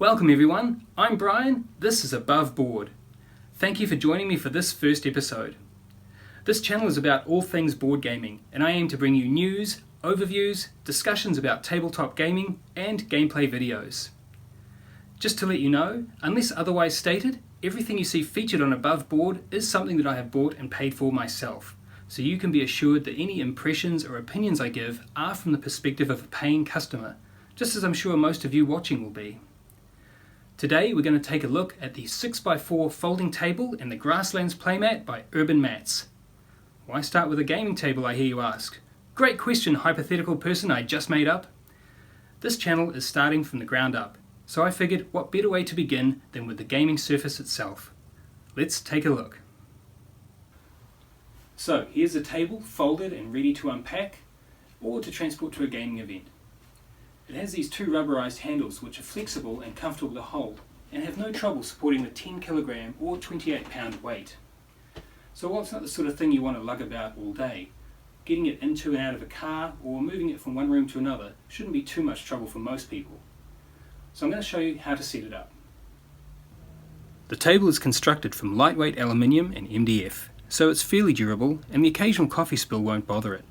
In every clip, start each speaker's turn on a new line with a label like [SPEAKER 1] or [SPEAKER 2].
[SPEAKER 1] Welcome everyone, I'm Brian, this is Above Board. Thank you for joining me for this first episode. This channel is about all things board gaming, and I aim to bring you news, overviews, discussions about tabletop gaming, and gameplay videos. Just to let you know, unless otherwise stated, everything you see featured on Above Board is something that I have bought and paid for myself, so you can be assured that any impressions or opinions I give are from the perspective of a paying customer, just as I'm sure most of you watching will be. Today we're going to take a look at the 6x4 folding table and the Grasslands Play Mat by UrbanMatZ. Why start with a gaming table, I hear you ask? Great question, hypothetical person I just made up. This channel is starting from the ground up, so I figured what better way to begin than with the gaming surface itself. Let's take a look. So here's the table folded and ready to unpack or to transport to a gaming event. It has these two rubberized handles which are flexible and comfortable to hold and have no trouble supporting the 10 kilogram or 28 pound weight. So while it's not the sort of thing you want to lug about all day, getting it into and out of a car or moving it from one room to another shouldn't be too much trouble for most people. So I'm going to show you how to set it up. The table is constructed from lightweight aluminium and MDF, so it's fairly durable and the occasional coffee spill won't bother it.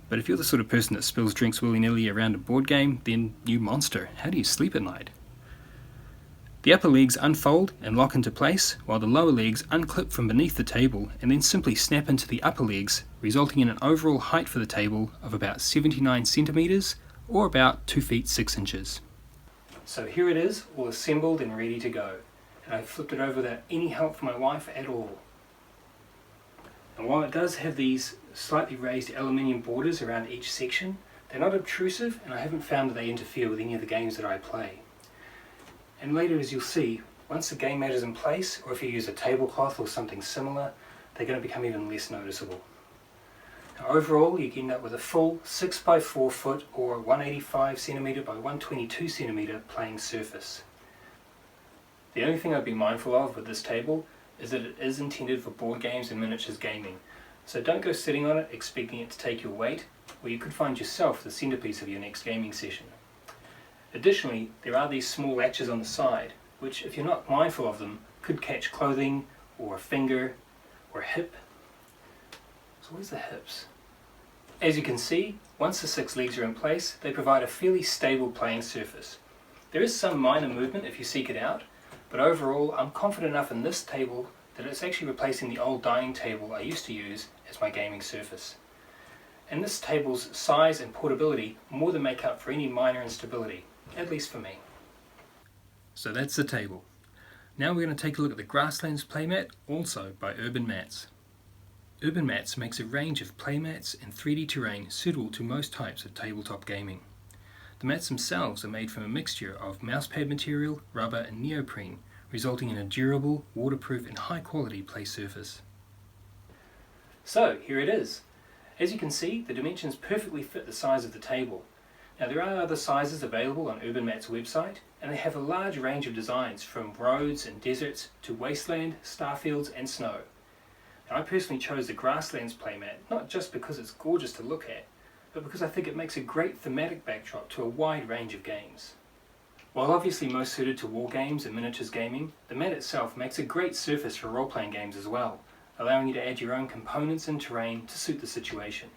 [SPEAKER 1] But if you're the sort of person that spills drinks willy-nilly around a board game, then you monster, how do you sleep at night? The upper legs unfold and lock into place, while the lower legs unclip from beneath the table and then simply snap into the upper legs, resulting in an overall height for the table of about 79 centimeters or about 2 feet 6 inches. So here it is, all assembled and ready to go, and I flipped it over without any help from my wife at all. And while it does have these slightly raised aluminium borders around each section, they're not obtrusive and I haven't found that they interfere with any of the games that I play. And later, as you'll see, once the game mat is in place, or if you use a tablecloth or something similar, they're going to become even less noticeable. Now overall, you can end up with a full 6x4 foot or 185 centimeter by 122 centimeter playing surface. The only thing I'd be mindful of with this table is that it is intended for board games and miniatures gaming, so don't go sitting on it expecting it to take your weight, or you could find yourself the centerpiece of your next gaming session. Additionally, there are these small latches on the side, which if you're not mindful of them, could catch clothing, or a finger, or a hip. So where's the hips? As you can see, once the 6 legs are in place, they provide a fairly stable playing surface. There is some minor movement if you seek it out, but overall I'm confident enough in this table that it's actually replacing the old dining table I used to use as my gaming surface. And this table's size and portability more than make up for any minor instability, at least for me. So that's the table. Now we're going to take a look at the Grasslands Play Mat, also by UrbanMatZ. UrbanMatZ makes a range of playmats and 3D terrain suitable to most types of tabletop gaming. The mats themselves are made from a mixture of mousepad material, rubber and neoprene, resulting in a durable, waterproof and high quality play surface. So here it is. As you can see, the dimensions perfectly fit the size of the table. Now there are other sizes available on UrbanMatZ's website, and they have a large range of designs from roads and deserts to wasteland, starfields and snow. Now, I personally chose the Grasslands Play Mat not just because it's gorgeous to look at, but because I think it makes a great thematic backdrop to a wide range of games. While obviously most suited to war games and miniatures gaming, the mat itself makes a great surface for role-playing games as well, allowing you to add your own components and terrain to suit the situation.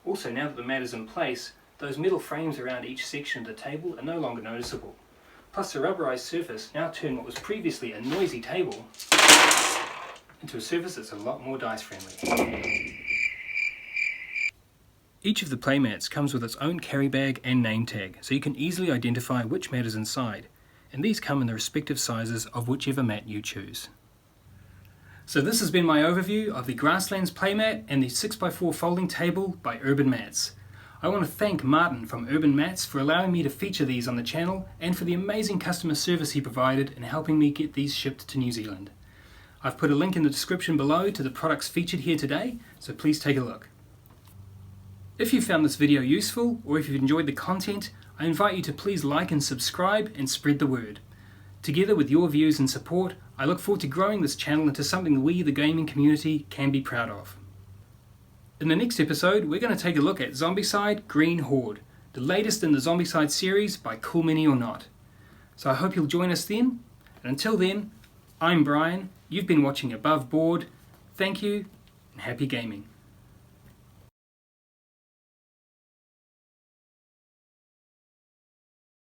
[SPEAKER 1] Also, now that the mat is in place, those metal frames around each section of the table are no longer noticeable. Plus the rubberized surface now turn what was previously a noisy table into a surface that's a lot more dice friendly. Each of the playmats comes with its own carry bag and name tag, so you can easily identify which mat is inside, and these come in the respective sizes of whichever mat you choose. So this has been my overview of the Grasslands Play Mat and the 6x4 folding table by UrbanMatZ. I want to thank Martin from UrbanMatZ for allowing me to feature these on the channel and for the amazing customer service he provided in helping me get these shipped to New Zealand. I've put a link in the description below to the products featured here today, so please take a look. If you found this video useful, or if you've enjoyed the content, I invite you to please like and subscribe and spread the word. Together with your views and support, I look forward to growing this channel into something we, the gaming community, can be proud of. In the next episode, we're going to take a look at Zombicide Green Horde, the latest in the Zombicide series by Cool Mini or Not. So I hope you'll join us then. And until then, I'm Brian. You've been watching Above Board. Thank you and happy gaming.